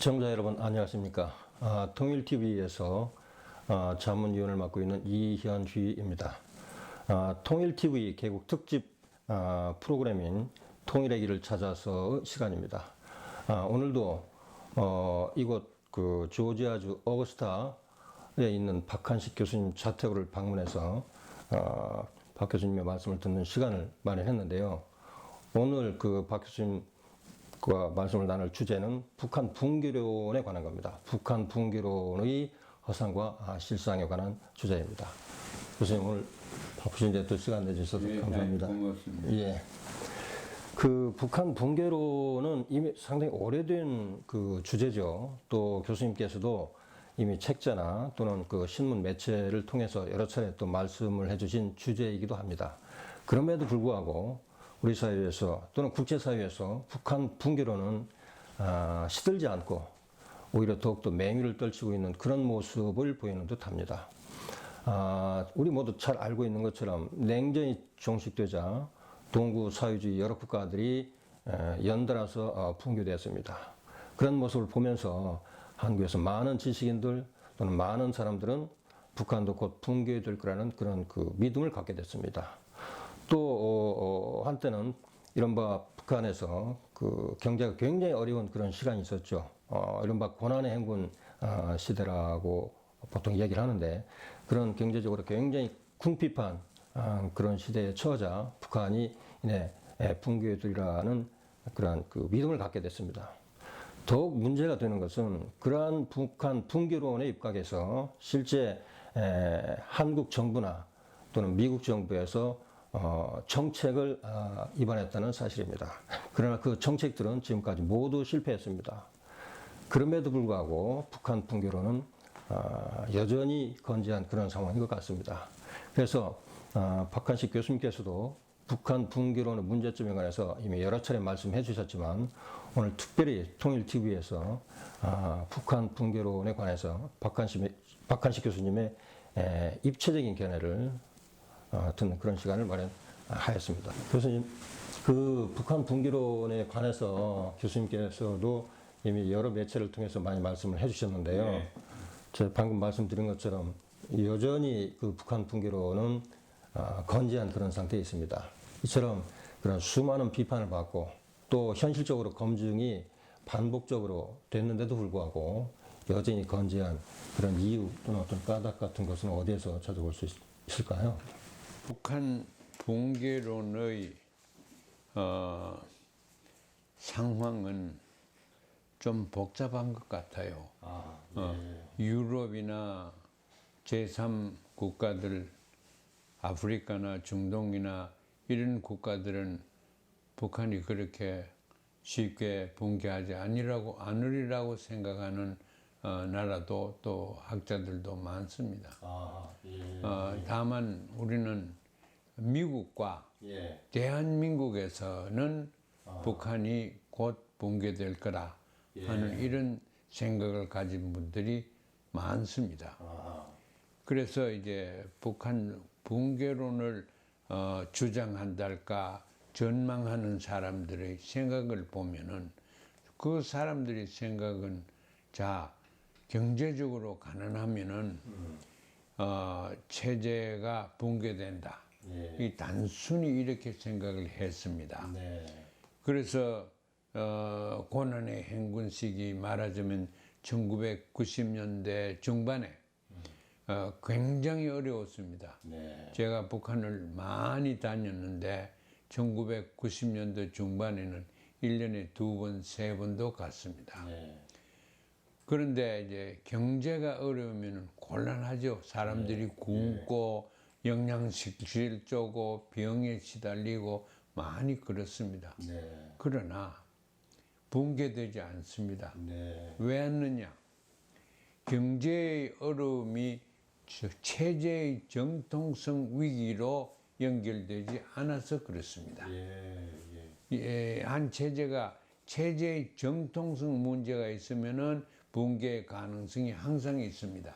시청자 여러분 안녕하십니까. 통일TV에서 자문위원을 맡고 있는 이현휘입니다. 통일TV 개국 특집 프로그램인 통일의 길을 찾아서 시간입니다. 오늘도 이곳 그 조지아주 어거스타에 있는 박한식 교수님 자택을 방문해서 박 교수님의 말씀을 듣는 시간을 마련했는데요. 오늘 그 박 교수님 말씀을 나눌 주제는 북한 붕괴론에 관한 겁니다. 북한 붕괴론의 허상과 실상에 관한 주제입니다. 교수님 오늘 바쁘신데 또 시간 내주셔서 감사합니다. 고맙습니다. 예. 그 북한 붕괴론은 이미 상당히 오래된 그 주제죠. 또 교수님께서도 이미 책자나 또는 그 신문 매체를 통해서 여러 차례 또 말씀을 해주신 주제이기도 합니다. 그럼에도 불구하고 우리 사회에서 또는 국제사회에서 북한 붕괴론은 시들지 않고 오히려 더욱더 맹위를 떨치고 있는 그런 모습을 보이는 듯합니다. 우리 모두 잘 알고 있는 것처럼 냉전이 종식되자 동구 사회주의 여러 국가들이 연달아서 붕괴되었습니다. 그런 모습을 보면서 한국에서 많은 지식인들 또는 많은 사람들은 북한도 곧 붕괴될 거라는 그런 그 믿음을 갖게 됐습니다. 또 한때는 이른바 북한에서 그 경제가 굉장히 어려운 그런 시간이 있었죠. 이른바 고난의 행군 시대라고 보통 이야기를 하는데 그런 경제적으로 굉장히 궁핍한 그런 시대에 처하자 북한이 이내 붕괴되리라는 그러한 그 믿음을 갖게 됐습니다. 더욱 문제가 되는 것은 그러한 북한 붕괴론에 입각해서 실제 한국 정부나 또는 미국 정부에서 정책을 입안했다는 사실입니다. 그러나 그 정책들은 지금까지 모두 실패했습니다. 그럼에도 불구하고 북한 붕괴론은 여전히 건재한 그런 상황인 것 같습니다. 그래서 박한식 교수님께서도 북한 붕괴론의 문제점에 관해서 이미 여러 차례 말씀해 주셨지만 오늘 특별히 통일TV에서 북한 붕괴론에 관해서 박한식 교수님의 입체적인 견해를 듣는 그런 시간을 마련하였습니다. 교수님, 그 북한 붕괴론에 관해서 교수님께서도 이미 여러 매체를 통해서 많이 말씀을 해주셨는데요. 네. 제가 방금 말씀드린 것처럼 여전히 그 북한 붕괴론은 건재한 그런 상태에 있습니다. 이처럼 그런 수많은 비판을 받고 또 현실적으로 검증이 반복적으로 됐는데도 불구하고 여전히 건재한 그런 이유 또는 어떤 까닭 같은 것은 어디에서 찾아볼 수 있을까요? 북한 붕괴론의 상황은 좀 복잡한 것 같아요. 유럽이나 제3 국가들, 아프리카나 중동이나 이런 국가들은 북한이 그렇게 쉽게 붕괴하지 않으리라고 생각하는 나라도 또 학자들도 많습니다. 다만 우리는 미국과 대한민국에서는 북한이 곧 붕괴될 거라 하는 이런 생각을 가진 분들이 많습니다. 그래서 이제 북한 붕괴론을 주장한달까 전망하는 사람들의 생각을 보면은 그 사람들의 생각은 자, 경제적으로 가난하면은 체제가 붕괴된다. 이 단순히 이렇게 생각을 했습니다. 그래서 고난의 행군 시기 말하자면 1990년대 중반에 굉장히 어려웠습니다. 제가 북한을 많이 다녔는데 1990년대 중반에는 1년에 2번, 3번도 갔습니다. 그런데 이제 경제가 어려우면 곤란하죠. 사람들이 굶고 영양실조 쪼고 병에 시달리고 많이 그렇습니다. 그러나 붕괴되지 않습니다. 왜 않느냐? 경제의 어려움이 체제의 정통성 위기로 연결되지 않아서 그렇습니다. 한 체제가 체제의 정통성 문제가 있으면은 붕괴 가능성이 항상 있습니다.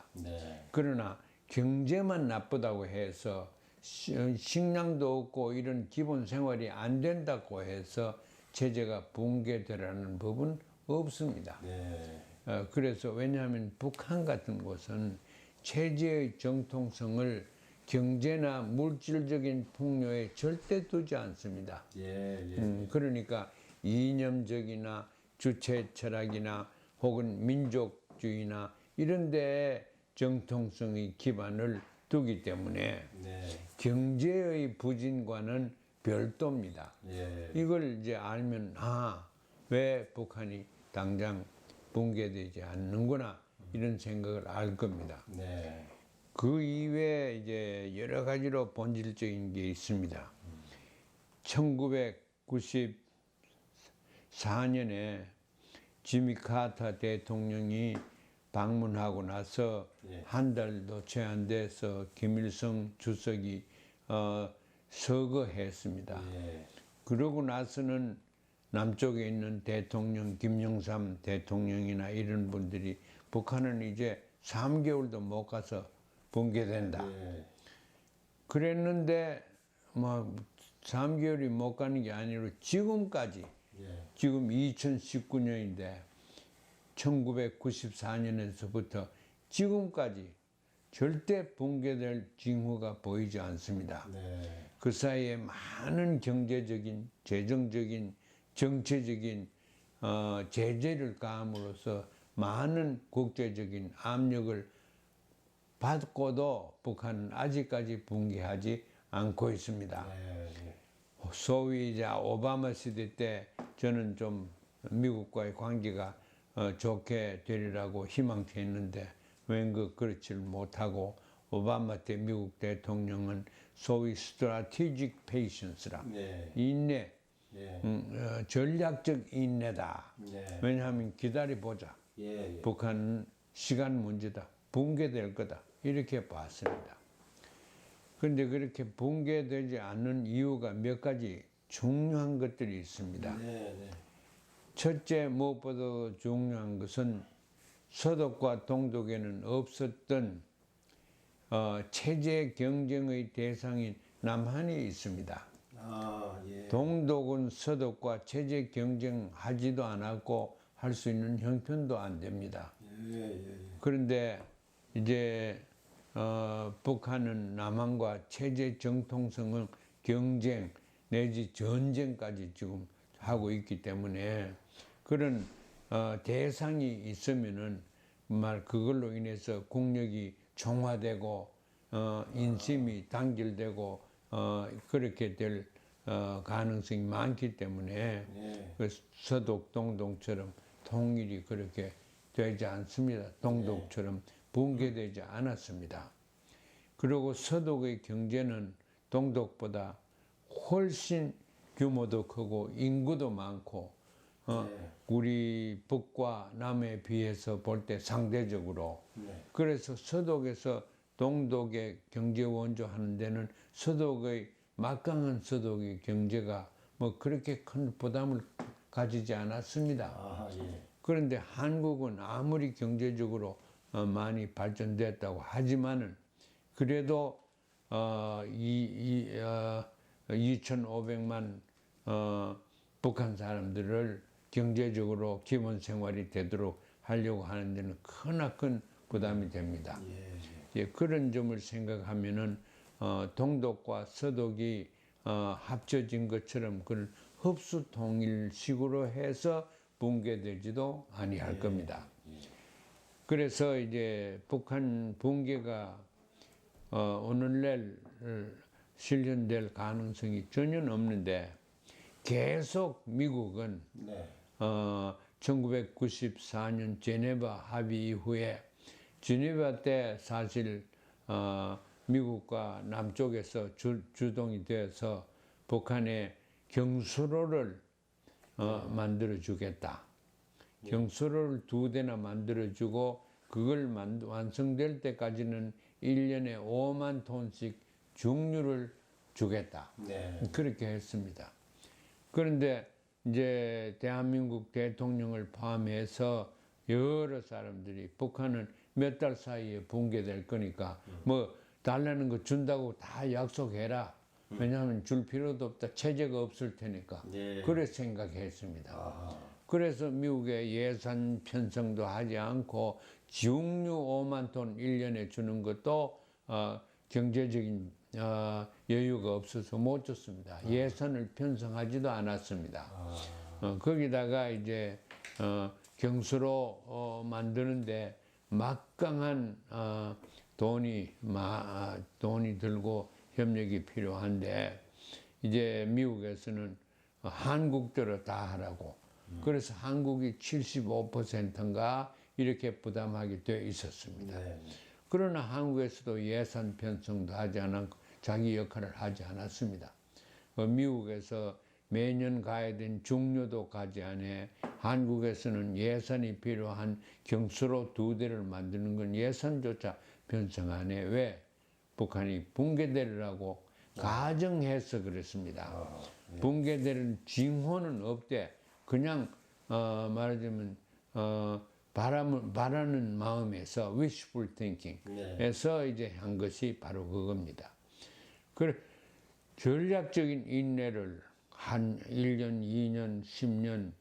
그러나 경제만 나쁘다고 해서 식량도 없고 이런 기본 생활이 안 된다고 해서 체제가 붕괴되라는 법은 없습니다. 그래서 왜냐하면 북한 같은 곳은 체제의 정통성을 경제나 물질적인 풍요에 절대 두지 않습니다. 그러니까 이념적이나 주체 철학이나 혹은 민족주의나 이런 데에 정통성의 기반을 두기 때문에 경제의 부진과는 별도입니다. 이걸 이제 알면 왜 북한이 당장 붕괴되지 않는구나 이런 생각을 알 겁니다. 그 이외에 이제 여러 가지로 본질적인 게 있습니다. 1994년에 지미 카터 대통령이 방문하고 나서 한 달도 채 안 돼서 김일성 주석이 서거했습니다. 그러고 나서는 남쪽에 있는 대통령 김영삼 대통령이나 이런 분들이 북한은 이제 3개월도 못 가서 붕괴된다. 그랬는데 뭐 3개월이 못 가는 게 아니라 지금까지 지금 2019년인데 1994년에서부터 지금까지 절대 붕괴될 징후가 보이지 않습니다. 그 사이에 많은 경제적인, 재정적인, 정치적인 제재를 가함으로써 많은 국제적인 압력을 받고도 북한은 아직까지 붕괴하지 않고 있습니다. 소위 이제 오바마 시대 때 저는 좀 미국과의 관계가 좋게 되리라고 희망했는데 왠가 그렇지를 못하고 오바마 때 미국 대통령은 소위 strategic patience라 인내, 전략적 인내다. 왜냐하면 기다려보자. 북한은 시간 문제다. 붕괴될 거다. 이렇게 봤습니다. 그런데 그렇게 붕괴되지 않는 이유가 몇 가지 중요한 것들이 있습니다. 첫째, 무엇보다 중요한 것은 서독과 동독에는 없었던 체제 경쟁의 대상인 남한이 있습니다. 동독은 서독과 체제 경쟁하지도 않았고 할 수 있는 형편도 안 됩니다. 그런데 이제 북한은 남한과 체제 정통성은 경쟁 내지 전쟁까지 지금 하고 있기 때문에 그런 대상이 있으면은 그걸로 인해서 국력이 종화되고 인심이 단결되고 그렇게 될 가능성이 많기 때문에 그 서독 동독처럼 통일이 그렇게 되지 않습니다. 동독처럼 붕괴되지 않았습니다. 그리고 서독의 경제는 동독보다 훨씬 규모도 크고 인구도 많고 우리 북과 남에 비해서 볼 때 상대적으로 그래서 서독에서 동독의 경제 원조하는 데는 서독의 막강한 서독의 경제가 뭐 그렇게 큰 부담을 가지지 않았습니다. 그런데 한국은 아무리 경제적으로 많이 발전됐다고 하지만은 그래도 2,500만 북한 사람들을 경제적으로 기본 생활이 되도록 하려고 하는 데는 크나큰 부담이 됩니다. 그런 점을 생각하면은 동독과 서독이 합쳐진 것처럼 그런 흡수 통일식으로 해서 붕괴되지도 아니할 겁니다. 그래서 이제 북한 붕괴가 오늘날 실현될 가능성이 전혀 없는데 계속 미국은 1994년 제네바 합의 이후에 제네바 때 사실 미국과 남쪽에서 주동이 되어서 북한에 경수로를 만들어 주겠다. 경수로를 2대나 만들어 주고 그걸 완성될 때까지는 1년에 5만 톤씩 중류를 주겠다. 그렇게 했습니다. 그런데 이제 대한민국 대통령을 포함해서 여러 사람들이 북한은 몇 달 사이에 붕괴될 거니까 뭐 달라는 거 준다고 다 약속해라. 왜냐하면 줄 필요도 없다. 체제가 없을 테니까. 그래 생각했습니다. 그래서 미국에 예산 편성도 하지 않고 지옥류 5만 톤 1년에 주는 것도 경제적인 여유가 없어서 못 줬습니다. 예산을 편성하지도 않았습니다. 거기다가 이제 경수로 만드는데 막강한 돈이 들고 협력이 필요한데 이제 미국에서는 한국대로 다 하라고 그래서 한국이 75%인가 이렇게 부담하게 되어 있었습니다. 네. 그러나 한국에서도 예산 편성도 하지 않았고 자기 역할을 하지 않았습니다. 미국에서 매년 가야 된 중료도 가지 않아 한국에서는 예산이 필요한 경수로 2대를 만드는 건 예산조차 편성 안 해. 왜? 북한이 붕괴되리라고 가정해서 그랬습니다. 붕괴되는 징후는 없대. 그냥 말하자면 바라는 마음에서 wishful thinking에서 이제 한 것이 바로 그겁니다. 그래 전략적인 인내를 한 1년, 2년, 10년,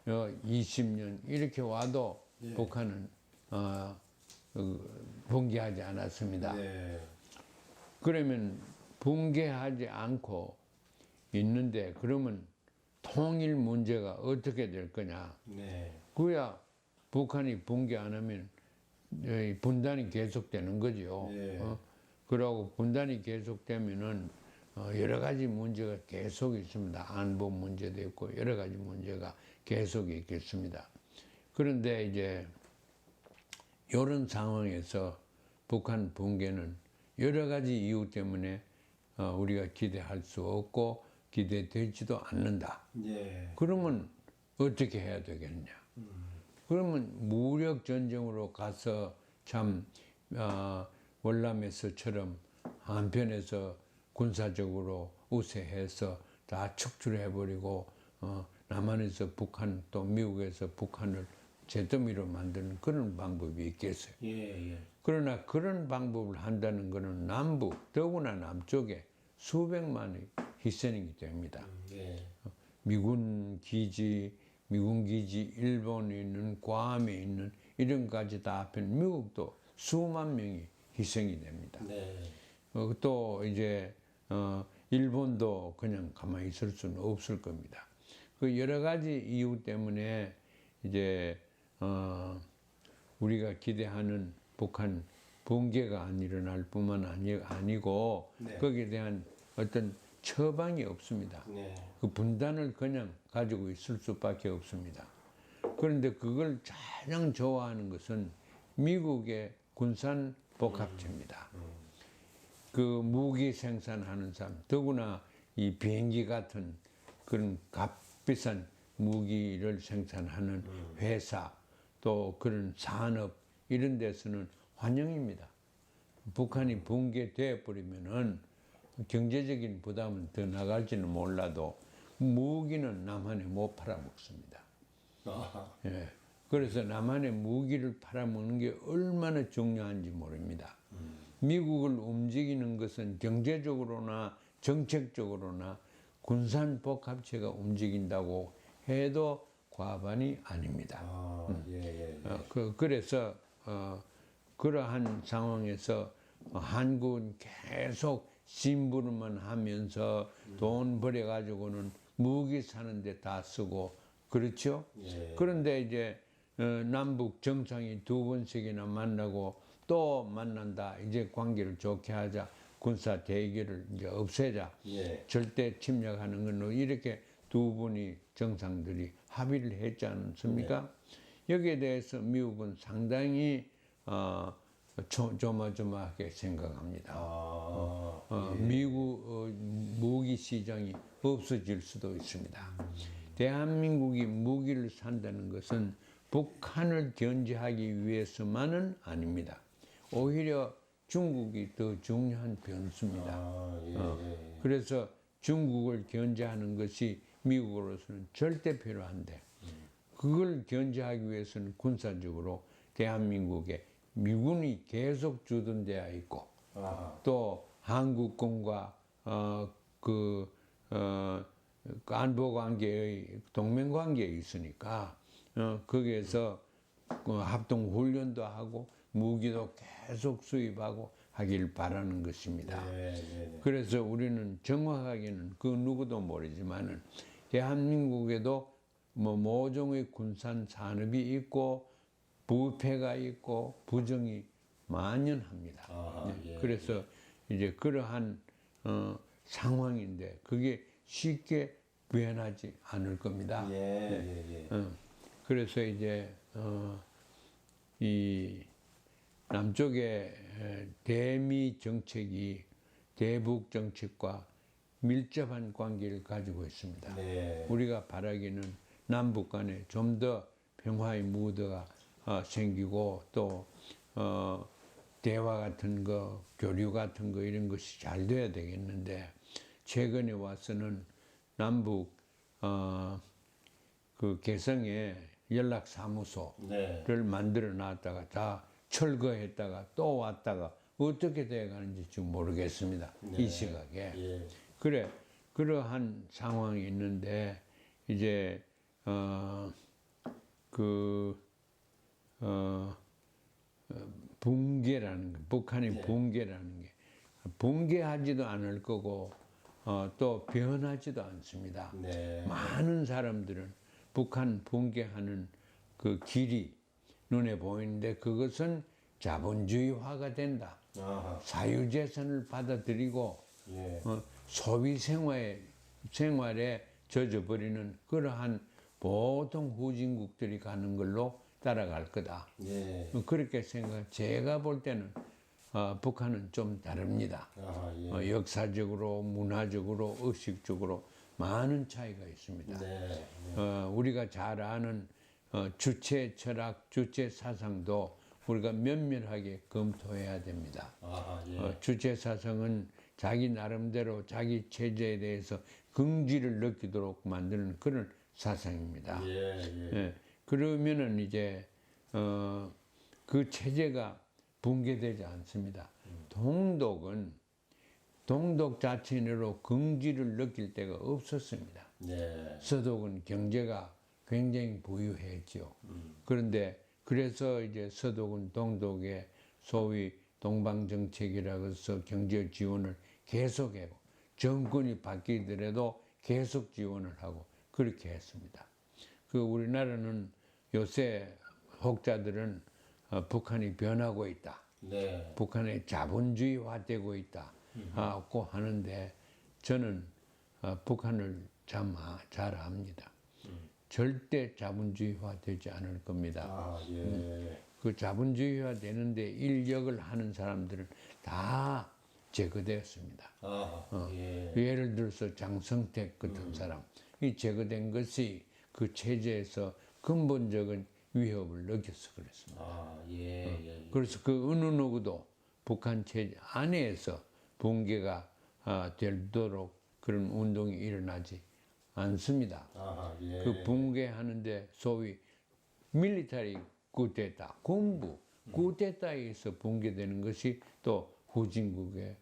20년 이렇게 와도 북한은 붕괴하지 않았습니다. 네. 그러면 붕괴하지 않고 있는데 그러면 통일 문제가 어떻게 될 거냐? 네. 그야 북한이 붕괴 안 하면 분단이 계속되는 거죠. 네. 그러고 분단이 계속되면은 여러 가지 문제가 계속 있습니다. 안보 문제도 있고 여러 가지 문제가 계속 있겠습니다. 그런데 이제 이런 상황에서 북한 붕괴는 여러 가지 이유 때문에 우리가 기대할 수 없고 기대되지도 않는다. 네. 그러면 어떻게 해야 되겠냐? 그러면 무력 전쟁으로 가서 참 월남에서처럼 한편에서 군사적으로 우세해서 다 축출해버리고 남한에서 북한 또 미국에서 북한을 잿더미로 만드는 그런 방법이 있겠어요. 예. 그러나 그런 방법을 한다는 것은 남북, 더구나 남쪽에 수백만의 희생이 됩니다. 네. 미군 기지, 일본에 있는 괌에 있는 이런 까지 다 합하면 미국도 수만 명이 희생이 됩니다. 네. 또 이제 일본도 그냥 가만히 있을 수는 없을 겁니다. 그 여러 가지 이유 때문에 이제 우리가 기대하는 북한 붕괴가 안 일어날 뿐만 아니고 네. 거기에 대한 어떤 처방이 없습니다. 네. 그 분단을 그냥 가지고 있을 수밖에 없습니다. 그런데 그걸 가장 좋아하는 것은 미국의 군산 복합체입니다. 그 무기 생산하는 사람, 더구나 이 비행기 같은 그런 값비싼 무기를 생산하는 회사, 또 그런 산업 이런 데서는 환영입니다. 북한이 붕괴돼 버리면은 경제적인 부담은 더 나갈지는 몰라도 무기는 남한에 못 팔아먹습니다. 예. 그래서 남한에 무기를 팔아먹는 게 얼마나 중요한지 모릅니다. 미국을 움직이는 것은 경제적으로나 정책적으로나 군산복합체가 움직인다고 해도 과반이 아닙니다. 예. 그래서 그러한 상황에서 한국은 계속 심부름만 하면서 돈 벌여가지고는 무기 사는데 다 쓰고 그렇죠? 예. 그런데 이제 남북 정상이 2번씩이나 만나고 또 만난다. 이제 관계를 좋게 하자. 군사 대결을 이제 없애자. 예. 절대 침략하는 건 이렇게 2분이 정상들이 합의를 했지 않습니까? 여기에 대해서 미국은 상당히 조마조마하게 생각합니다. 미국 무기 시장이 없어질 수도 있습니다. 대한민국이 무기를 산다는 것은 북한을 견제하기 위해서만은 아닙니다. 오히려 중국이 더 중요한 변수입니다. 그래서 중국을 견제하는 것이 미국으로서는 절대 필요한데 그걸 견제하기 위해서는 군사적으로 대한민국에 미군이 계속 주둔되어 있고 또 한국군과 안보 관계의 동맹 관계에 있으니까 거기에서 합동 훈련도 하고 무기도 계속 수입하고 하길 바라는 것입니다. 그래서 우리는 정확하게는 그 누구도 모르지만은 대한민국에도 뭐 모종의 군산 산업이 있고 부패가 있고 부정이 만연합니다. 그래서 이제 그러한 상황인데 그게 쉽게 변하지 않을 겁니다. 그래서 이제 이 남쪽의 대미 정책이 대북 정책과 밀접한 관계를 가지고 있습니다. 우리가 바라기는 남북 간에 좀 더 평화의 무드가 생기고 또 대화 같은 거, 교류 같은 거 이런 것이 잘 돼야 되겠는데 최근에 와서는 남북 그 개성에 연락사무소를 만들어 놨다가 다 철거했다가 또 왔다가 어떻게 돼 가는지 지금 모르겠습니다. 이 시각에. 그래, 그러한 상황이 있는데 이제 붕괴라는 거, 북한의 붕괴라는 게 붕괴하지도 않을 거고 또 변하지도 않습니다. 많은 사람들은 북한 붕괴하는 그 길이 눈에 보이는데 그것은 자본주의화가 된다. 사유재산을 받아들이고 소비 생활에 젖어버리는 그러한 보통 후진국들이 가는 걸로 따라갈 거다. 그렇게 제가 볼 때는 북한은 좀 다릅니다. 역사적으로, 문화적으로, 의식적으로 많은 차이가 있습니다. 우리가 잘 아는 주체 철학, 주체 사상도 우리가 면밀하게 검토해야 됩니다. 주체 사상은 자기 나름대로 자기 체제에 대해서 긍지를 느끼도록 만드는 그런 사상입니다. 그러면은 이제 그 체제가 붕괴되지 않습니다. 동독 자체로 긍지를 느낄 때가 없었습니다. 서독은 경제가 굉장히 부유했죠. 그런데 그래서 이제 서독은 동독에 소위 동방정책이라고 해서 경제 지원을 계속하고 정권이 바뀌더라도 계속 지원을 하고 그렇게 했습니다. 그 우리나라는 요새 혹자들은 북한이 변하고 있다. 북한이 자본주의화되고 있다. 고 하는데 저는 북한을 잘 압니다. 절대 자본주의화 되지 않을 겁니다. 그 자본주의화 되는데 인력을 하는 사람들은 다 제거되었습니다. 예를 들어서 장성택 같은 사람, 이 제거된 것이 그 체제에서 근본적인 위협을 느껴서 그랬습니다. 그래서 그 어느 누구도 북한 체제 안에서 붕괴가 되도록 그런 운동이 일어나지 않습니다. 그 붕괴하는데 소위 밀리터리 쿠데타, 군부 쿠데타에서 붕괴되는 것이 또 후진국에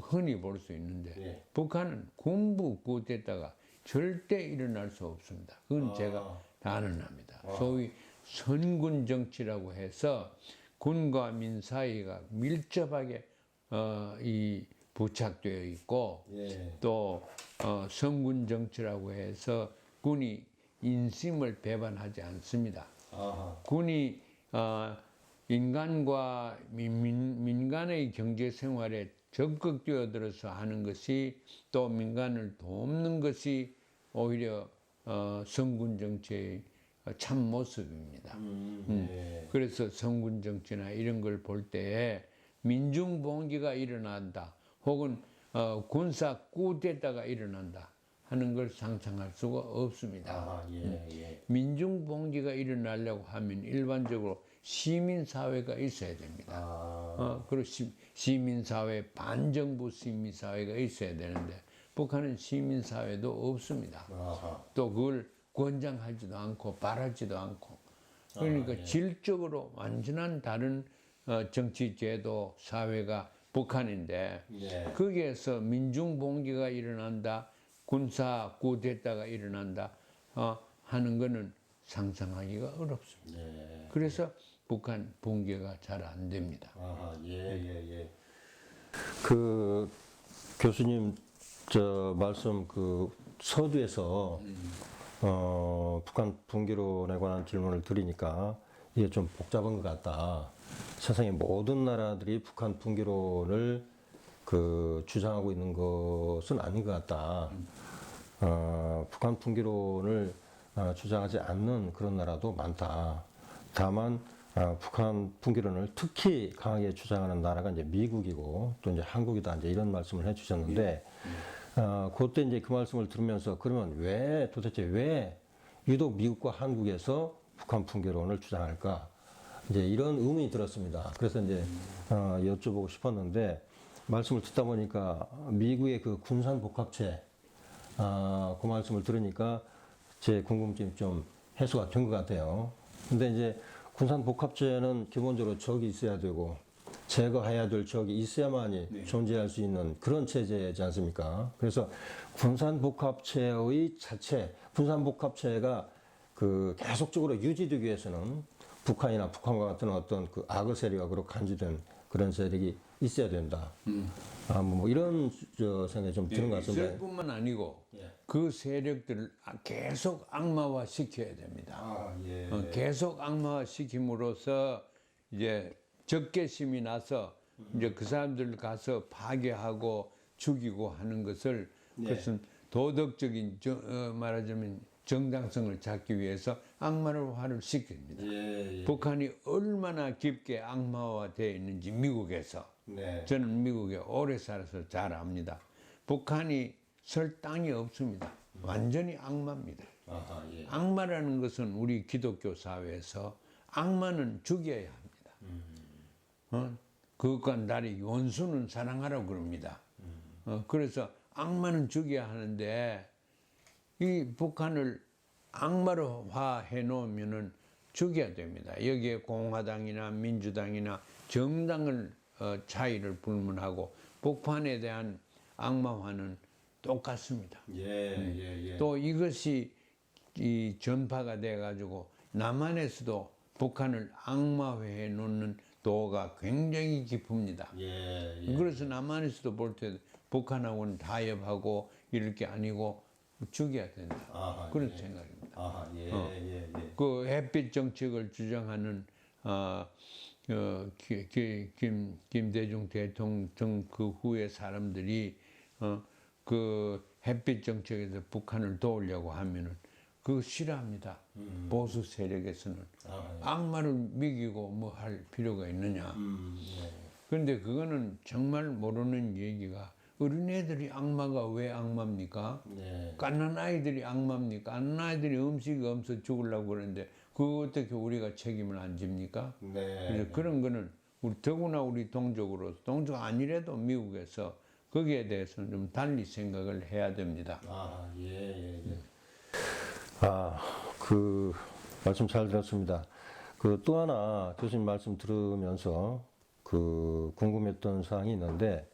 흔히 볼 수 있는데 북한은 군부 쿠데타가 절대 일어날 수 없습니다. 그건 제가 단언합니다. 소위 선군 정치라고 해서 군과 민 사이가 밀접하게 부착되어 있고 또 선군 정치라고 해서 군이 인심을 배반하지 않습니다. 군이 인간과 민간의 경제 생활에 적극 뛰어들어서 하는 것이 또 민간을 돕는 것이 오히려 선군 정치의 참 모습입니다. 그래서 선군 정치나 이런 걸 볼 때에 민중 봉기가 일어난다 혹은 군사 쿠데타가 일어난다 하는 걸 상상할 수가 없습니다. 민중 봉기가 일어나려고 하면 일반적으로 시민사회가 있어야 됩니다. 그리고 시민사회, 반정부 시민사회가 있어야 되는데 북한은 시민사회도 없습니다. 또 그걸 권장하지도 않고 바라지도 않고 그러니까 질적으로 완전한 다른 정치제도 사회가 북한인데 거기에서 민중봉기가 일어난다 군사 쿠데타가 일어난다 하는 거는 상상하기가 어렵습니다. 네. 그래서 북한 붕괴가 잘 안 됩니다. 예. 그 교수님 저 말씀 그 서두에서 북한 붕괴론에 관한 질문을 드리니까 이게 좀 복잡한 것 같다. 세상의 모든 나라들이 북한 붕괴론을 그 주장하고 있는 것은 아닌 것 같다. 북한 붕괴론을 주장하지 않는 그런 나라도 많다. 다만 북한 붕괴론을 특히 강하게 주장하는 나라가 이제 미국이고 또 이제 한국이다 이제 이런 말씀을 해주셨는데 그때 이제 그 말씀을 들으면서 그러면 왜 도대체 왜 유독 미국과 한국에서 북한 붕괴론을 주장할까 이제 이런 의문이 들었습니다. 그래서 이제 여쭤보고 싶었는데 말씀을 듣다 보니까 미국의 그 군산 복합체 그 말씀을 들으니까 제 궁금증이 좀 해소가 된 것 같아요. 근데 이제 군산 복합체는 기본적으로 적이 있어야 되고 제거해야 될 적이 있어야만이 존재할 수 있는 그런 체제지 않습니까? 그래서 군산 복합체의 자체, 군산 복합체가 그 계속적으로 유지되기 위해서는 북한이나 북한과 같은 어떤 그 악의 세력으로 간주된 그런 세력이 있어야 된다. 뭐 이런 생각이 좀 드는 것 같습니다. 있을 뿐만 아니고 그 세력들을 계속 악마화 시켜야 됩니다. 계속 악마화 시킴으로써 이제 적개심이 나서 이제 그 사람들 가서 파괴하고 죽이고 하는 것을 그것은 도덕적인 말하자면 정당성을 찾기 위해서 악마화를 시킵니다. 북한이 얼마나 깊게 악마화되어 있는지 미국에서 저는 미국에 오래 살아서 잘 압니다. 북한이 설 땅이 없습니다. 완전히 악마입니다. 악마라는 것은 우리 기독교 사회에서 악마는 죽여야 합니다. 그것과 달리 원수는 사랑하라고 그럽니다. 그래서 악마는 죽여야 하는데 이 북한을 악마화해 놓으면은 죽여야 됩니다. 여기에 공화당이나 민주당이나 정당을 차이를 불문하고 북한에 대한 악마화는 똑같습니다. 또 이것이 이 전파가 돼 가지고 남한에서도 북한을 악마화해 놓는 도가 굉장히 깊습니다. 그래서 남한에서도 볼 때 북한하고는 타협하고 이럴 게 아니고 죽여야 된다. 그런 생각입니다. 그 햇빛 정책을 주장하는 김대중 대통령 그 후에 사람들이 그 햇빛 정책에서 북한을 도우려고 하면은 그거 싫어합니다. 보수 세력에서는 악마를 먹이고 뭐 할 필요가 있느냐. 그런데 그거는 정말 모르는 얘기가 어린애들이 악마가 왜 악마입니까? 갓난 아이들이 악마입니까? 갓난 아이들이 음식이 없어 죽으려고 그러는데 그거 어떻게 우리가 책임을 안 집니까? 그래서 그런 거는 우리 더구나 우리 동족으로 동족 아니래도 미국에서 거기에 대해서는 좀 달리 생각을 해야 됩니다. 그 말씀 잘 들었습니다. 그 또 하나 교수님 말씀 들으면서 그 궁금했던 사항이 있는데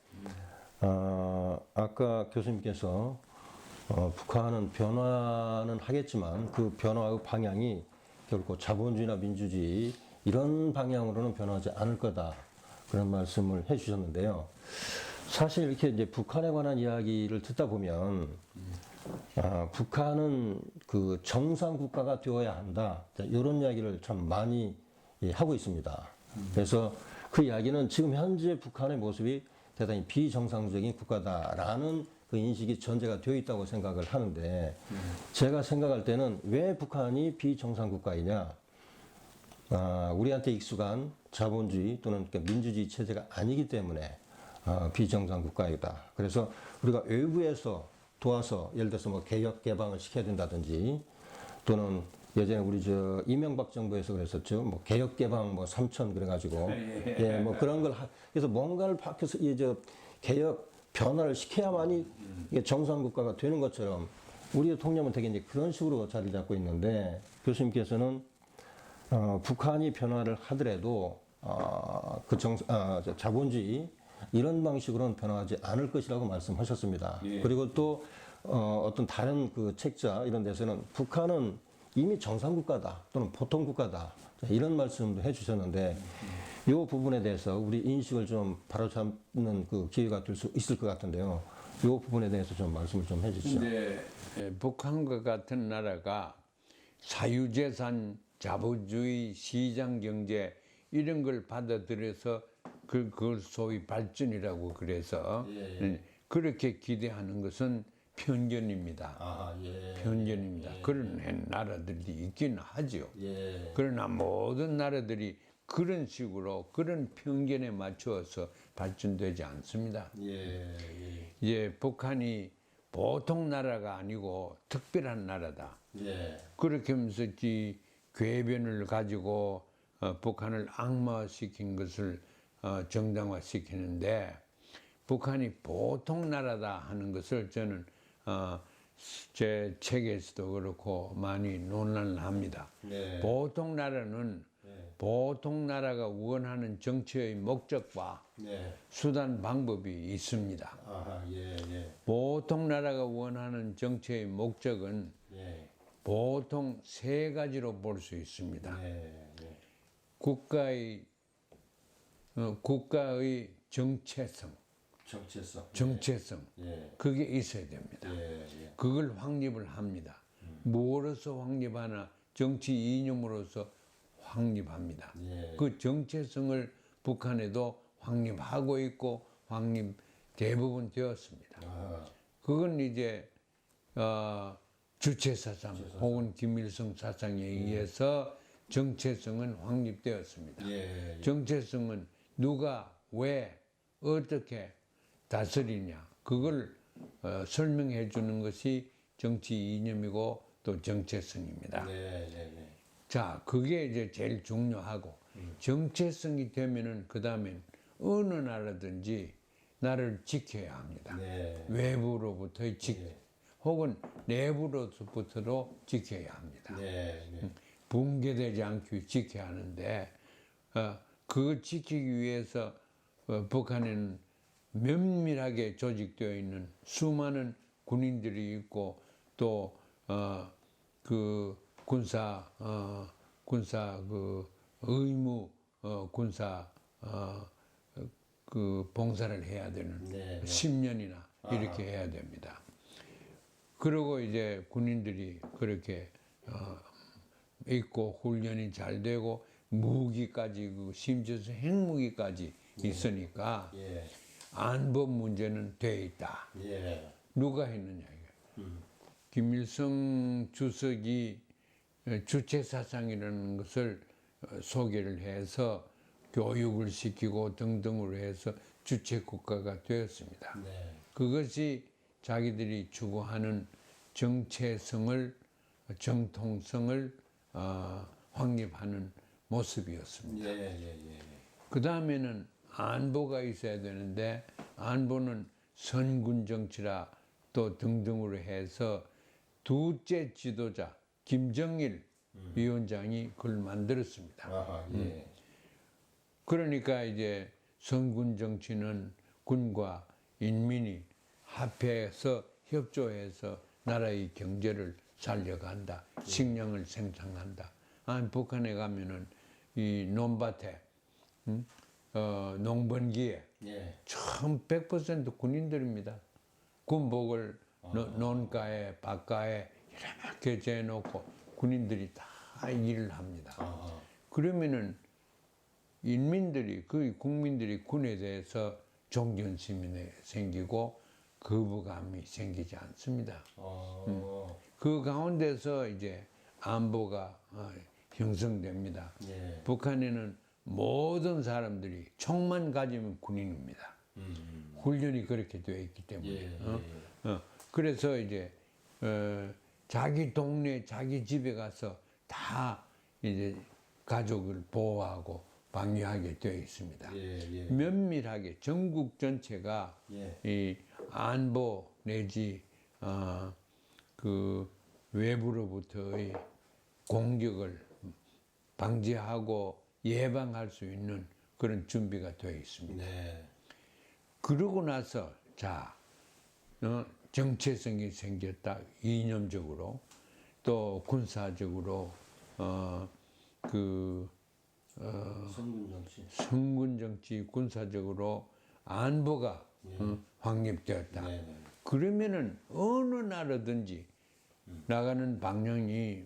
아까 교수님께서 북한은 변화는 하겠지만 그 변화의 방향이 결코 자본주의나 민주주의 이런 방향으로는 변하지 않을 거다 그런 말씀을 해주셨는데요. 사실 이렇게 이제 북한에 관한 이야기를 듣다 보면 북한은 그 정상 국가가 되어야 한다 이런 이야기를 참 많이 하고 있습니다. 그래서 그 이야기는 지금 현재 북한의 모습이 대단히 비정상적인 국가다라는 그 인식이 전제가 되어 있다고 생각을 하는데 제가 생각할 때는 왜 북한이 비정상 국가이냐? 우리한테 익숙한 자본주의 또는 민주주의 체제가 아니기 때문에 비정상 국가이다. 그래서 우리가 외부에서 도와서 예를 들어서 뭐 개혁 개방을 시켜야 된다든지 또는 예전에 우리 저 이명박 정부에서 그랬었죠. 뭐 개혁 개방 뭐 3천 그래가지고 뭐 그런 걸 그래서 뭔가를 밖에서 이제 개혁 변화를 시켜야만이 이게 정상 국가가 되는 것처럼 우리 대통령은 되게 이제 그런 식으로 자리 잡고 있는데 교수님께서는 북한이 변화를 하더라도 그 자본주의 이런 방식으로는 변화하지 않을 것이라고 말씀하셨습니다. 그리고 또 어떤 다른 그 책자 이런 데서는 북한은 이미 정상국가다 또는 보통국가다 이런 말씀도 해주셨는데 이 부분에 대해서 우리 인식을 좀 바로잡는 그 기회가 될 수 있을 것 같은데요. 이 부분에 대해서 좀 말씀을 좀 해주시죠. 근데 북한과 같은 나라가 사유재산, 자본주의, 시장경제 이런 걸 받아들여서 그걸 소위 발전이라고 그래서 그렇게 기대하는 것은 편견입니다. 편견입니다. 그런 나라들이 있기는 하죠. 그러나 모든 나라들이 그런 식으로 그런 편견에 맞추어서 발전되지 않습니다. 이제 북한이 보통 나라가 아니고 특별한 나라다. 그렇게 하면서 이 궤변을 가지고 북한을 악마화시킨 것을 정당화시키는데 북한이 보통 나라다 하는 것을 저는 제 책에서도 그렇고 많이 논란을 합니다. 보통 나라는 보통 나라가 원하는 정치의 목적과 수단 방법이 있습니다. 보통 나라가 원하는 정치의 목적은 보통 세 가지로 볼 수 있습니다. 국가의 정체성, 그게 있어야 됩니다. 그걸 확립을 합니다. 무엇으로서 확립하나 정치 이념으로서 확립합니다. 그 정체성을 북한에도 확립하고 있고 확립 대부분 되었습니다. 그건 이제 주체사상 혹은 김일성 사상에 의해서 정체성은 확립되었습니다. 정체성은 누가 왜 어떻게 다스리냐 그걸 설명해 주는 것이 정치 이념이고 또 정체성입니다. 자, 그게 이제 제일 중요하고 정체성이 되면은 그 다음엔 어느 나라든지 나를 지켜야 합니다. 외부로부터의 혹은 내부로부터도 지켜야 합니다. 붕괴되지 않게 지켜야 하는데 그걸 지키기 위해서 북한에는 면밀하게 조직되어 있는 수많은 군인들이 있고 또 그 군사 그 의무 군사 그 봉사를 해야 되는 10년이나 이렇게 해야 됩니다. 그리고 이제 군인들이 그렇게 있고 훈련이 잘 되고 무기까지 심지어서 핵무기까지 있으니까 안보 문제는 돼 있다. 누가 했느냐 이게. 김일성 주석이 주체사상이라는 것을 소개를 해서 교육을 시키고 등등으로 해서 주체국가가 되었습니다. 그것이 자기들이 추구하는 정체성을 정통성을 확립하는 모습이었습니다. 그 다음에는 안보가 있어야 되는데 안보는 선군 정치라 또 등등으로 해서 두째 지도자 김정일 위원장이 그걸 만들었습니다. 그러니까 이제 선군 정치는 군과 인민이 합해서 협조해서 나라의 경제를 살려간다. 식량을 생산한다. 북한에 가면은 이 논밭에 농번기에 전 100% 군인들입니다. 군복을 논가에 밭가에 이렇게 재놓고 군인들이 다 일을 합니다. 그러면은 인민들이 그 국민들이 군에 대해서 존경심이 생기고 거부감이 생기지 않습니다. 그 가운데서 이제 안보가 형성됩니다. 북한에는 모든 사람들이 총만 가지면 군인입니다. 훈련이 그렇게 되어 있기 때문에. 그래서 이제 자기 동네, 자기 집에 가서 다 이제 가족을 보호하고 방위하게 되어 있습니다. 면밀하게 전국 전체가 이 안보 내지 그 외부로부터의 공격을 방지하고 예방할 수 있는 그런 준비가 되어 있습니다. 그러고 나서 자 정체성이 생겼다. 이념적으로 또 군사적으로 선군 정치. 성군 정치 군사적으로 안보가 확립되었다. 네, 네. 그러면은 어느 나라든지 나가는 방향이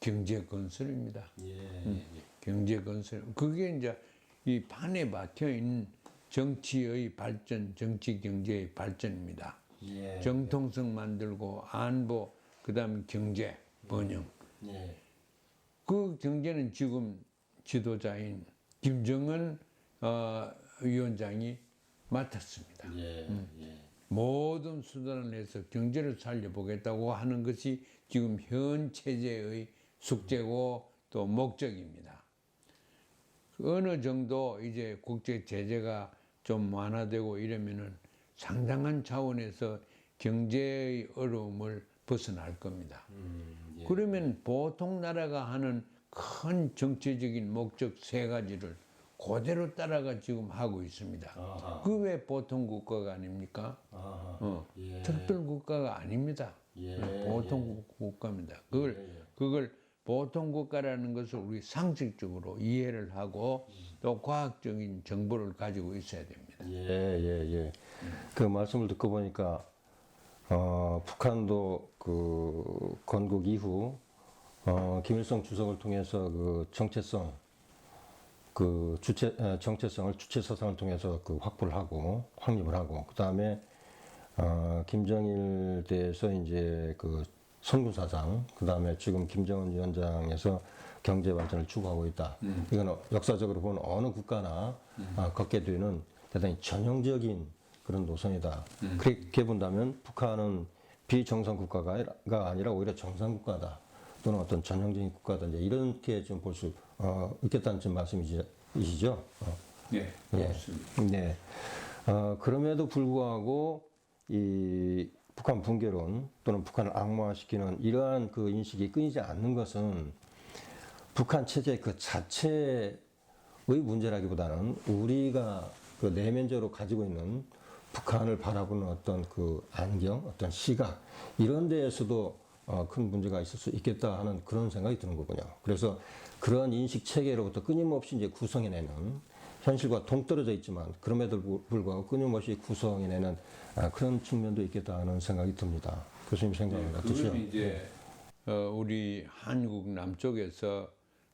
경제 건설입니다. 예. 경제 건설. 그게 이제 이 판에 박혀 있는 정치의 발전, 정치 경제의 발전입니다. 예. 정통성 만들고 안보, 그다음 경제 번영. 예. 그 경제는 지금 지도자인 김정은 위원장이 맡았습니다. 예. 예. 모든 수단을 해서 경제를 살려보겠다고 하는 것이 지금 현 체제의 숙제고 또 목적입니다. 어느 정도 이제 국제 제재가 좀 완화되고 이러면은 상당한 차원에서 경제의 어려움을 벗어날 겁니다. 예. 그러면 보통 나라가 하는 큰 정치적인 목적 세 가지를 그대로 따라가 지금 하고 있습니다. 아하. 그 왜 보통 국가가 아닙니까? 아하. 예. 특별 국가가 아닙니다. 예. 보통 국가입니다. 그걸 보통 국가라는 것을 우리 상식적으로 이해를 하고 또 과학적인 정보를 가지고 있어야 됩니다. 예. 그 말씀을 듣고 보니까 북한도 그 건국 이후 김일성 주석을 통해서 그 정체성을 주체 사상을 통해서 그 확보를 하고 확립을 하고 그 다음에 김정일 대에서 이제 그 선군 사상 그 다음에 지금 김정은 위원장에서 경제 발전을 추구하고 있다. 이건 역사적으로 보면 어느 국가나 걷게 되는 대단히 전형적인 그런 노선이다. 그렇게 본다면 북한은 비정상 국가가 아니라 오히려 정상 국가다. 또는 어떤 전형적인 국가다. 이제 이렇게 좀 볼 수 있겠다는 좀 말씀이시죠? 네, 그렇습니다. 네. 그럼에도 불구하고 이 북한 붕괴론 또는 북한을 악마화시키는 이러한 그 인식이 끊이지 않는 것은 북한 체제 그 자체의 문제라기보다는 우리가 그 내면적으로 가지고 있는 북한을 바라보는 어떤 그 안경, 어떤 시각 이런 데에서도 큰 문제가 있을 수 있겠다 하는 그런 생각이 드는 거군요. 그래서 그런 인식 체계로부터 끊임없이 이제 구성해내는 현실과 동떨어져 있지만 그럼에도 불구하고 끊임없이 구성해내는 그런 측면도 있겠다 하는 생각이 듭니다. 교수님 생각은 어떠세요? 그건 이제 우리 한국 남쪽에서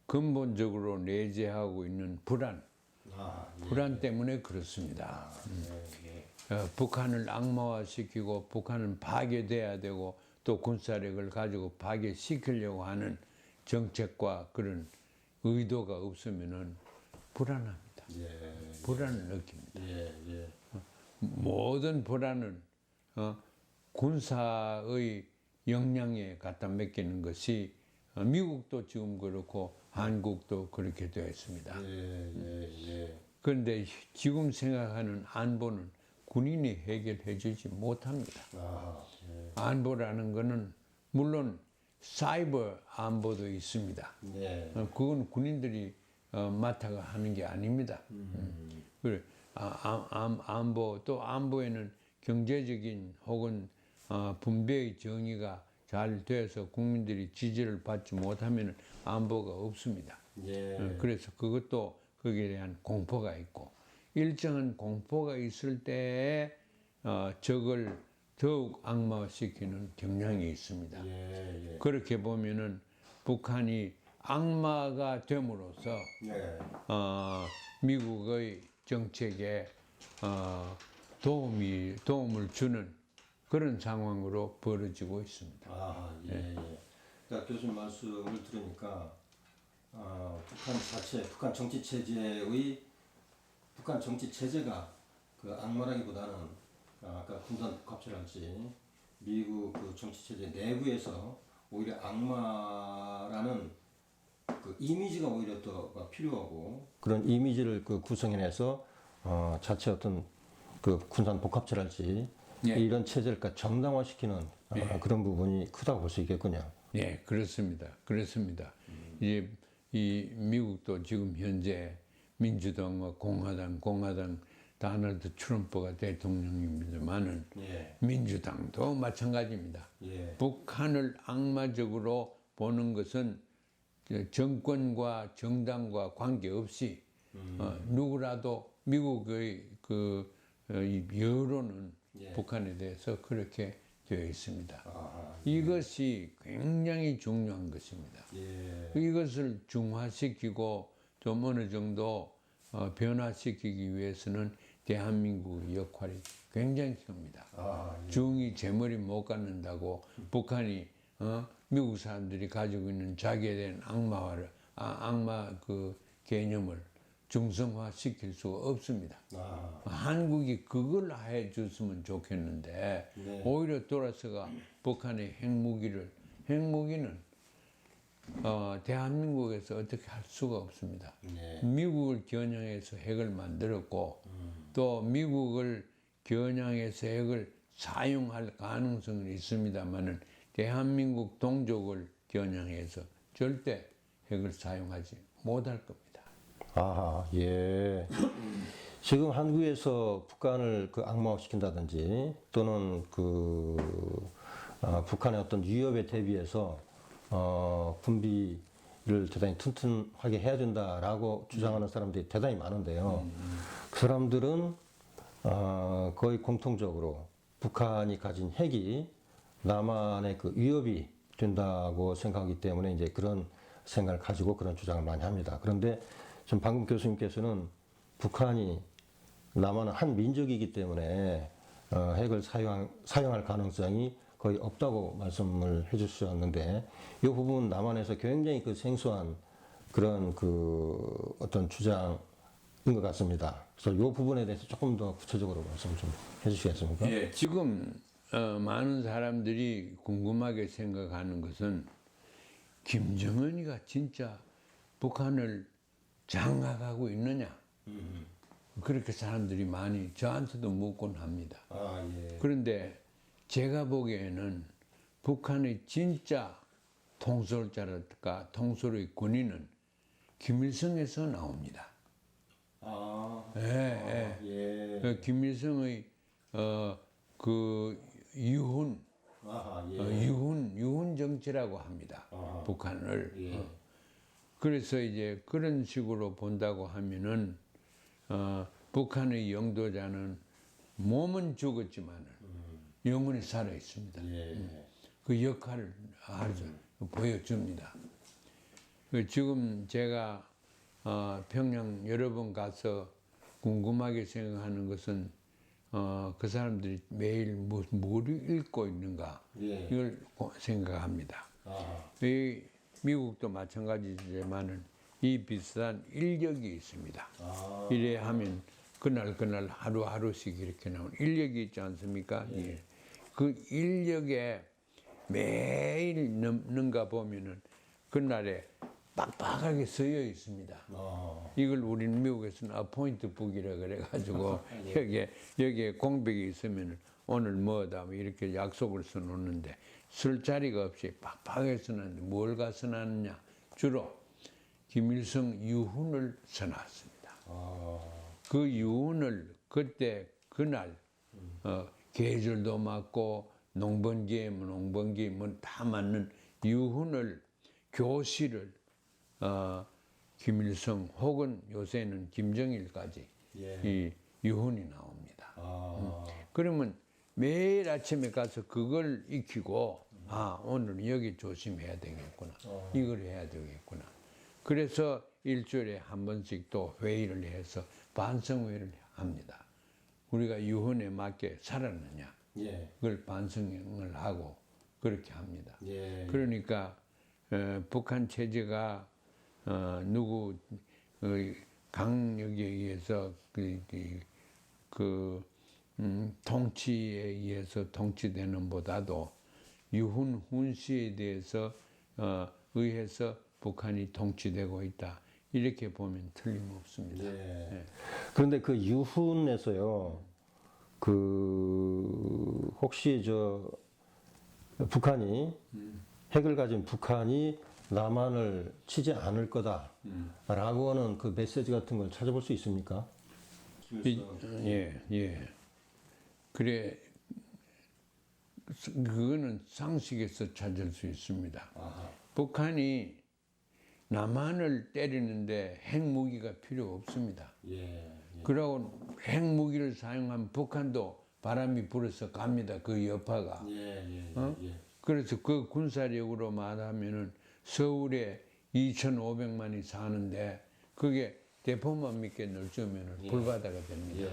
근본적으로 내재하고 있는 불안 때문에 그렇습니다. 북한을 악마화시키고 북한은 파괴돼야 되고 또 군사력을 가지고 파괴시키려고 하는 정책과 그런 의도가 없으면은 불안합니다. 불안을 느낍니다. 모든 불안은 군사의 역량에 갖다 맡기는 것이 미국도 지금 그렇고 한국도 그렇게 되어 있습니다. 그런데 지금 생각하는 안보는 군인이 해결해 주지 못합니다. 안보라는 것은 물론 사이버 안보도 있습니다. 그건 군인들이 맡아가 하는 게 아닙니다. 그래, 안보 또 안보에는 경제적인 혹은 분배의 정의가 잘 돼서 국민들이 지지를 받지 못하면 안보가 없습니다. 그래서 그것도 거기에 대한 공포가 있고 일정한 공포가 있을 때에 적을 더욱 악마화시키는 경향이 있습니다. 그렇게 보면은 북한이 악마가 됨으로써 미국의 정책에 도움을 주는 그런 상황으로 벌어지고 있습니다. 그러니까 교수님 말씀을 들으니까 북한 자체, 북한 정치 체제의 북한 정치 체제가 그 악마라기보다는 아까 군산 복합체랄지 미국 그 정치 체제 내부에서 오히려 악마라는 그 이미지가 오히려 더 필요하고 그런 이미지를 그 구성해내서 자체 어떤 그 군산 복합체랄지 이런 체제를 정당화시키는 그런 부분이 크다고 볼 수 있겠군요. 네, 그렇습니다. 이제 이 미국도 지금 현재 민주당과 공화당 다널드 트럼프가 대통령입니다만은 예. 민주당도 마찬가지입니다. 예. 북한을 악마적으로 보는 것은 정권과 정당과 관계없이 누구라도 미국의 이 여론은 예. 북한에 대해서 그렇게 되어 있습니다. 아, 이것이 굉장히 중요한 것입니다. 예. 이것을 중화시키고 좀 어느 정도 변화시키기 위해서는 대한민국의 역할이 굉장히 큽니다. 아, 중이 제 머리 못 갖는다고 북한이 미국 사람들이 가지고 있는 자기에 대한 악마 그 개념을 중성화 시킬 수가 없습니다. 아, 한국이 그걸 해 줬으면 좋겠는데 네. 오히려 돌아서가 북한의 핵무기는 대한민국에서 어떻게 할 수가 없습니다. 네. 미국을 겨냥해서 핵을 만들었고 또 미국을 겨냥해서 핵을 사용할 가능성은 있습니다만은 대한민국 동족을 겨냥해서 절대 핵을 사용하지 못할 겁니다. 아, 예. 지금 한국에서 북한을 그 악마화시킨다든지 또는 북한의 어떤 위협에 대비해서 군비를 대단히 튼튼하게 해야 된다라고 주장하는 사람들이 대단히 많은데요. 그 사람들은 거의 공통적으로 북한이 가진 핵이 남한의 그 위협이 된다고 생각하기 때문에 이제 그런 생각을 가지고 그런 주장을 많이 합니다. 그런데 지금 방금 교수님께서는 북한이 남한은 한 민족이기 때문에 핵을 사용할 가능성이 거의 없다고 말씀을 해주셨는데 이 부분 남한에서 굉장히 그 생소한 그런 그 어떤 주장인 것 같습니다. 그래서 이 부분에 대해서 조금 더 구체적으로 말씀 좀 해주시겠습니까? 예, 지금 많은 사람들이 궁금하게 생각하는 것은 김정은이가 진짜 북한을 장악하고 있느냐? 그렇게 사람들이 많이 저한테도 묻곤 합니다. 아, 예. 그런데 제가 보기에는 북한의 진짜 통솔자랄까 통솔의 권위는 김일성에서 나옵니다. 아, 예, 예. 그 김일성의 그 유훈, 아하, 예. 유훈 정치라고 합니다. 아하. 북한을. 예. 그래서 이제 그런 식으로 본다고 하면은 북한의 영도자는 몸은 죽었지만은 영혼이 살아 있습니다. 예. 그 역할을 아주 보여줍니다. 지금 제가 평양 여러 번 가서 궁금하게 생각하는 것은 그 사람들이 매일 뭘 읽고 있는가 예. 이걸 생각합니다. 아, 이 미국도 마찬가지지만은 이 비슷한 인력이 있습니다. 아. 이래 하면 그날 하루하루씩 이렇게 나오는 인력이 있지 않습니까? 예. 그 인력에 매일 넘는가 보면은 그날에 빡빡하게 쓰여 있습니다. 이걸 우리는 미국에서는 어포인트 북이라 그래가지고 여기에 공백이 있으면 오늘 뭐다 뭐 이렇게 약속을 써놓는데 쓸 자리가 없이 빡빡하게 써놨는데 뭘 가서 놨느냐? 주로 김일성 유훈을 써놨습니다. 그 유훈을 그날 계절도 맞고 농번기에 다 맞는 유훈을 교실을 김일성 혹은 요새는 김정일까지 예. 이 유훈이 나옵니다. 아. 그러면 매일 아침에 가서 그걸 익히고 오늘은 여기 조심해야 되겠구나. 이걸 해야 되겠구나. 그래서 일주일에 한 번씩 또 회의를 해서 반성회를 합니다. 우리가 유훈에 맞게 살았느냐. 예. 그걸 반성을 하고 그렇게 합니다. 예. 그러니까 북한 체제가 누구 강력에 의해서 통치에 의해서 통치되는 보다도 유훈 훈시에 대해서 의해서 북한이 통치되고 있다. 이렇게 보면 틀림없습니다. 예. 예. 그런데 그 유훈에서요, 혹시 북한이, 핵을 가진 북한이 남한을 치지 않을 거다라고 하는 그 메시지 같은 걸 찾아볼 수 있습니까? 예. 그래, 그거는 상식에서 찾을 수 있습니다. 아하. 북한이 남한을 때리는데 핵무기가 필요 없습니다. 예. 그러고 핵무기를 사용한 북한도 바람이 불어서 갑니다. 그 여파가. 그래서 그 군사력으로 말하면은 서울에 2,500만이 사는데 그게 대포만 몇 개 넣으면 불바다가 됩니다.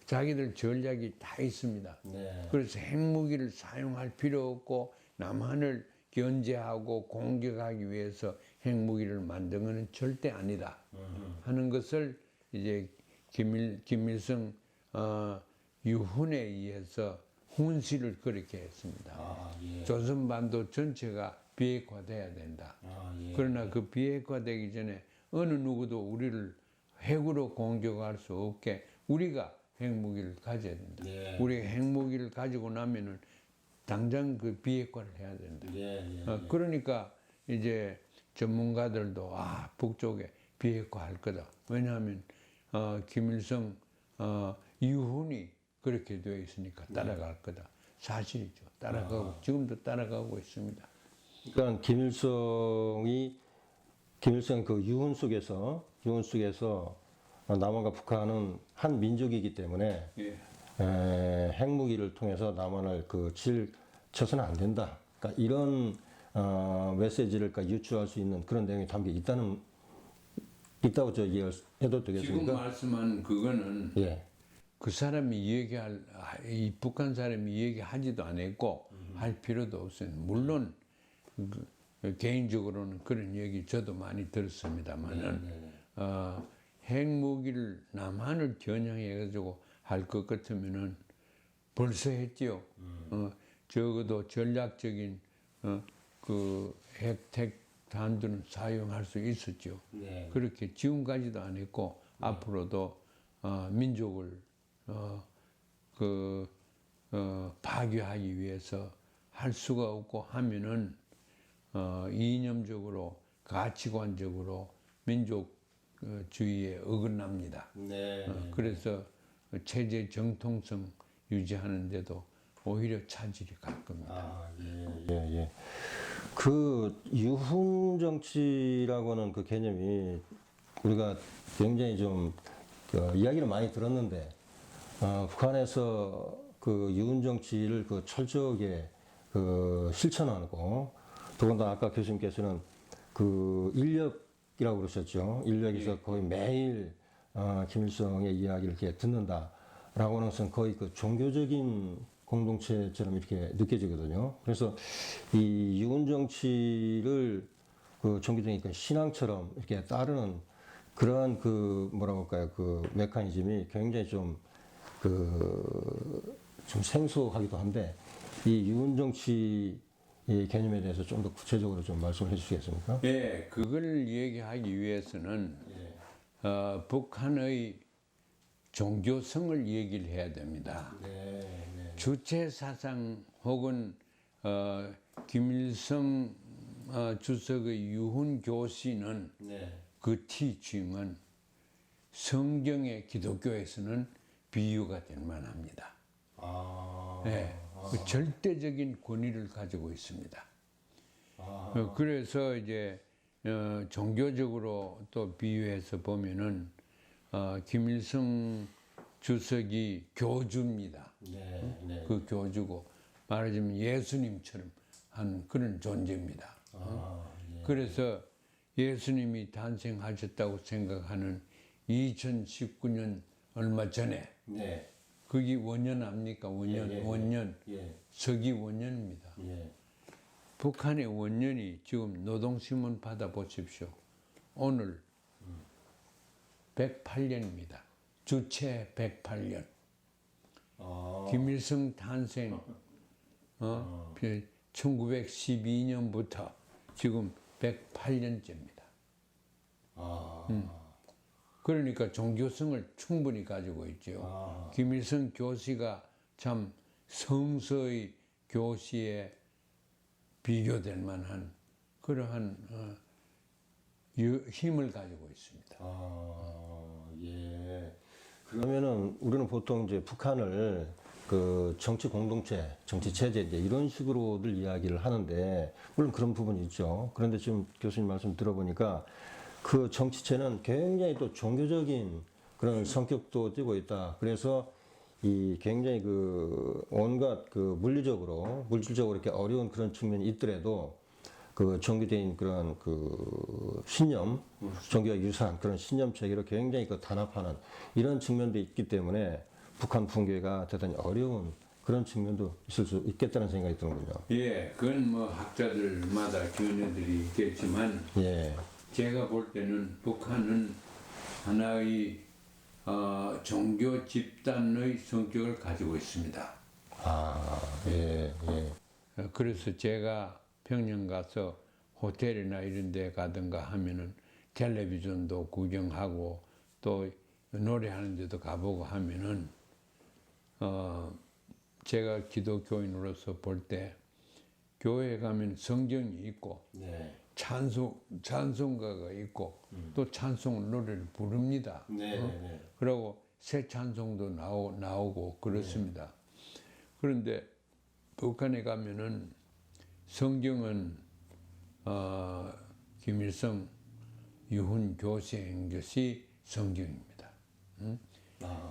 자기들 전략이 다 있습니다. 네. 그래서 핵무기를 사용할 필요 없고 남한을 견제하고 공격하기 위해서 핵무기를 만든 것은 절대 아니다 하는 것을 이제 김일성 유훈에 의해서 훈시를 그렇게 했습니다. 조선반도 전체가 비핵화돼야 된다. 그러나 그 비핵화되기 전에 어느 누구도 우리를 핵으로 공격할 수 없게 우리가 핵무기를 가져야 된다. 우리가 핵무기를 가지고 나면은 당장 그 비핵화를 해야 된다. 그러니까 이제 전문가들도 북쪽에 비핵화할 거다. 왜냐하면 김일성 유훈이 그렇게 되어 있으니까 따라갈 거다. 사실이죠. 따라가고 지금도 따라가고 있습니다. 그러니까 김일성 그 유훈 속에서 남한과 북한은 한 민족이기 때문에 핵무기를 통해서 남한을 쳐서는 안 된다. 그러니까 이런 메시지를 유추할 수 있는 그런 내용이 담겨 있다고 저 이해해도 되겠습니까? 지금 말씀한 그거는 그 사람이 이 북한 사람이 얘기하지도 않았고 할 필요도 없어요. 물론 개인적으로는 그런 얘기 저도 많이 들었습니다만은 핵무기를 남한을 겨냥해가지고 할 것 같으면은 벌써 했지요. 적어도 전략적인 그 핵 단두는 사용할 수 있었죠. 그렇게 지금까지도 안 했고 앞으로도 민족을 파괴하기 위해서 할 수가 없고 하면은 이념적으로 가치관적으로 민족주의에 어긋납니다. 그래서 체제 정통성 유지하는데도 오히려 차질이 갈 겁니다. 그 유훈 정치라고는 그 개념이 우리가 굉장히 좀 이야기를 많이 들었는데 북한에서 그 유훈 정치를 철저하게 실천하고 더군다나 아까 교수님께서는 그 인력이라고 그러셨죠. 인력에서 거의 매일 김일성의 이야기를 이렇게 듣는다라고 하는 것은 거의 그 종교적인 공동체처럼 이렇게 느껴지거든요. 그래서 이 유훈 정치를 그 종교적인 신앙처럼 이렇게 따르는 그러한 뭐라고 할까요? 그 메커니즘이 굉장히 좀 생소하기도 한데 이 유훈 정치 이 개념에 대해서 좀 더 구체적으로 좀 말씀을 해주시겠습니까? 네, 그걸 얘기하기 위해서는 북한의 종교성을 얘기를 해야 됩니다. 주체 사상 혹은 김일성 주석의 유훈 교시는 그 티칭은 성경의 기독교에서는 비유가 될 만합니다. 그 절대적인 권위를 가지고 있습니다. 그래서 이제 종교적으로 또 비유해서 보면은 김일성 주석이 교주입니다. 그 교주고 말하자면 예수님처럼 한 그런 존재입니다. 그래서 예수님이 탄생하셨다고 생각하는 2019년 얼마 전에 그게 원년 압니까? 원년. 서기 원년입니다. 북한의 원년이 지금 노동신문 받아보십시오. 오늘 108년입니다. 주체 108년. 김일성 탄생 1912년부터 지금 108년째입니다. 그러니까 종교성을 충분히 가지고 있죠. 김일성 교시가 참 성서의 교시에 비교될 만한 그러한 힘을 가지고 있습니다. 그러면은 우리는 보통 이제 북한을 그 정치 공동체, 정치 체제 이제 이런 식으로들 이야기를 하는데 물론 그런 부분이 있죠. 그런데 지금 교수님 말씀 들어보니까 그 정치체는 굉장히 또 종교적인 그런 성격도 띠고 있다. 그래서 이 굉장히 그 온갖 그 물질적으로 이렇게 어려운 그런 측면이 있더라도 그 종교적인 그런 그 신념, 종교가 유사한 그런 신념 체계로 굉장히 그 단합하는 이런 측면도 있기 때문에 북한 붕괴가 대단히 어려운 그런 측면도 있을 수 있겠다는 생각이 드는군요. 예, 그건 뭐 학자들마다 견해들이 있겠지만 예, 제가 볼 때는 북한은 하나의 종교 집단의 성격을 가지고 있습니다. 아, 예, 예, 그래서 제가 평양 가서 호텔이나 이런 데 가든가 하면은 텔레비전도 구경하고 또 노래하는 데도 가보고 하면은 제가 기독교인으로서 볼 때 교회에 가면 성경이 있고 네, 찬송가가 있고 또 찬송 노래를 부릅니다. 네, 네, 그리고 새 찬송도 나오고 그렇습니다. 그런데 북한에 가면은 성경은 김일성 유훈 교수인 것이 성경입니다.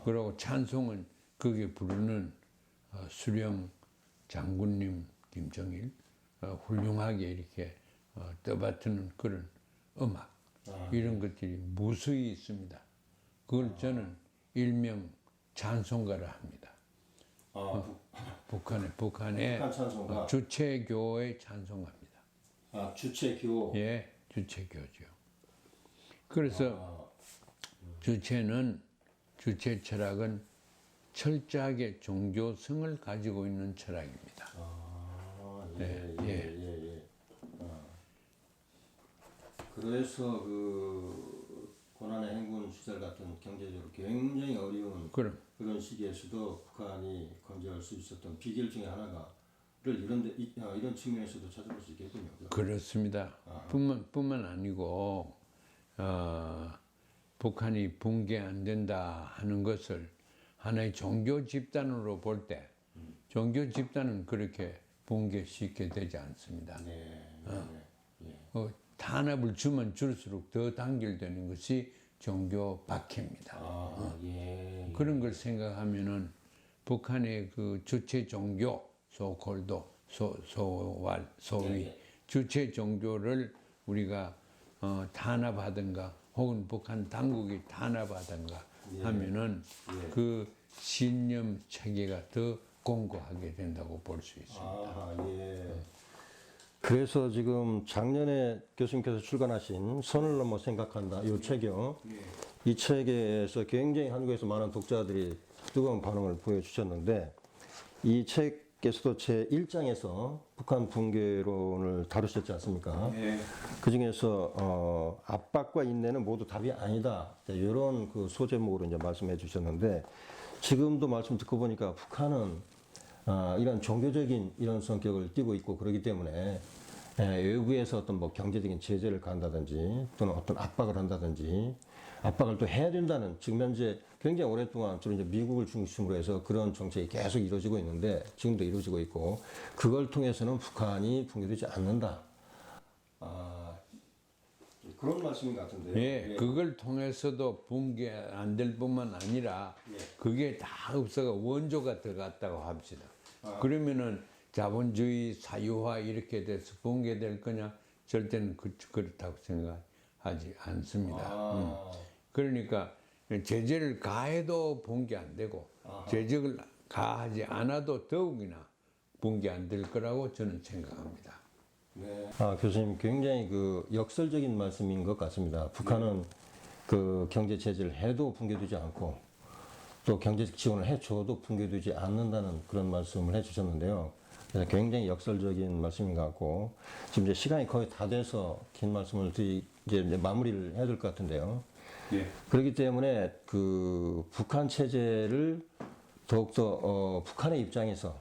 그리고 찬송은 거기에 부르는 수령 장군님 김정일 훌륭하게 이렇게 떠받드는 그런 음악 이런 것들이 무수히 있습니다. 그걸 저는 일명 찬송가라 합니다. 북한의 북한 찬송가. 주체교의 찬송가입니다. 아, 주체교. 예, 주체교죠. 그래서 주체 철학은 철저하게 종교성을 가지고 있는 철학입니다. 아, 예, 예. 그래서 그 고난의 행군 시절 같은 경제적으로 굉장히 어려운 그럼 그런 시기에서도 북한이 건재할 수 있었던 비결 중에 하나를 이런 측면에서도 찾아볼 수 있겠군요. 그렇습니다. 뿐만 아니고 북한이 붕괴 안 된다 하는 것을 하나의 종교 집단으로 볼 때 종교 집단은 그렇게 붕괴 쉽게 되지 않습니다. 탄압을 주면 줄수록 더 단결되는 것이 종교 박해입니다. 그런 걸 생각하면은 북한의 그 주체 종교 소위 주체 종교를 우리가 탄압하든가 혹은 북한 당국이 탄압하든가 하면은 그 신념 체계가 더 공고하게 된다고 볼 수 있습니다. 그래서 지금 작년에 교수님께서 출간하신 선을 넘어 생각한다 이 책이요. 이 책에서 굉장히 한국에서 많은 독자들이 뜨거운 반응을 보여주셨는데 이 책에서도 제 1장에서 북한 붕괴론을 다루셨지 않습니까? 그 중에서 압박과 인내는 모두 답이 아니다. 이런 그 소제목으로 이제 말씀해 주셨는데 지금도 말씀 듣고 보니까 북한은 이런 종교적인 이런 성격을 띠고 있고 그러기 때문에 외부에서 어떤 뭐 경제적인 제재를 간다든지 또는 어떤 압박을 한다든지 압박을 또 해야 된다는 지금 현재 굉장히 오랫동안 주로 이제 미국을 중심으로 해서 그런 정책이 계속 이루어지고 있는데 지금도 이루어지고 있고 그걸 통해서는 북한이 붕괴되지 않는다. 그런 말씀인 것 같은데요. 예, 그걸 통해서도 붕괴 안 될 뿐만 아니라 그게 다 없어가 원조가 들어갔다고 합시다. 그러면은 자본주의 사유화 이렇게 돼서 붕괴될 거냐? 절대는 그렇다고 생각하지 않습니다. 그러니까 제재를 가해도 붕괴 안 되고 제재를 가하지 않아도 더욱이나 붕괴 안 될 거라고 저는 생각합니다. 교수님 굉장히 그 역설적인 말씀인 것 같습니다. 북한은 그 경제 제재를 해도 붕괴되지 않고 또 경제적 지원을 해줘도 붕괴되지 않는다는 그런 말씀을 해주셨는데요. 그래서 굉장히 역설적인 말씀인 것 같고 지금 이제 시간이 거의 다 돼서 긴 말씀을 이제 마무리를 해야 될 것 같은데요. 그렇기 때문에 그 북한 체제를 더욱더 북한의 입장에서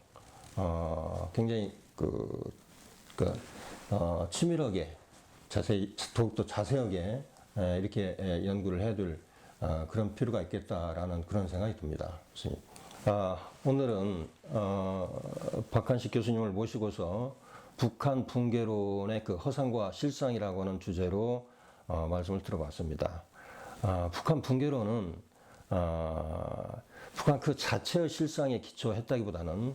굉장히 치밀하게 더욱더 자세하게 이렇게 연구를 해야 될 그런 필요가 있겠다라는 그런 생각이 듭니다. 교수님. 오늘은 박한식 교수님을 모시고서 북한 붕괴론의 그 허상과 실상이라고 하는 주제로 말씀을 들어봤습니다. 북한 붕괴론은 북한 그 자체의 실상에 기초했다기보다는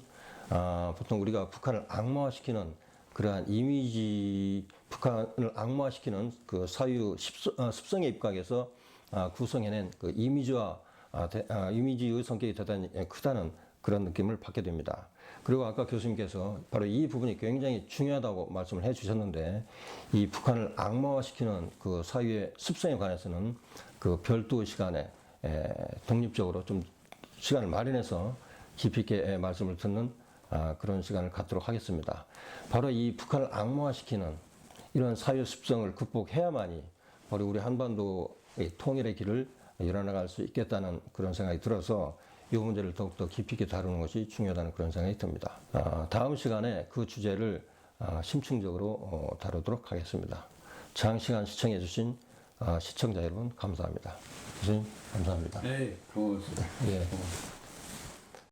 보통 우리가 북한을 악마화시키는 그러한 이미지, 북한을 악마화시키는 그 사유 습성에 입각해서 구성해낸 그 이미지의 성격이 대단히 크다는 그런 느낌을 받게 됩니다. 그리고 아까 교수님께서 바로 이 부분이 굉장히 중요하다고 말씀을 해 주셨는데, 이 북한을 악마화시키는 그 사유의 습성에 관해서는 그 별도의 시간에 독립적으로 좀 시간을 마련해서 깊이 있게 말씀을 듣는 그런 시간을 갖도록 하겠습니다. 바로 이 북한을 악마화시키는 이런 사유 습성을 극복해야만이 바로 우리 한반도의 통일의 길을 열어나갈 수 있겠다는 그런 생각이 들어서 이 문제를 더욱더 깊이 있게 다루는 것이 중요하다는 그런 생각이 듭니다. 다음 시간에 그 주제를 심층적으로 다루도록 하겠습니다. 장시간 시청해 주신 시청자 여러분 감사합니다. 교수님 감사합니다. 네, 고맙습니다. 예.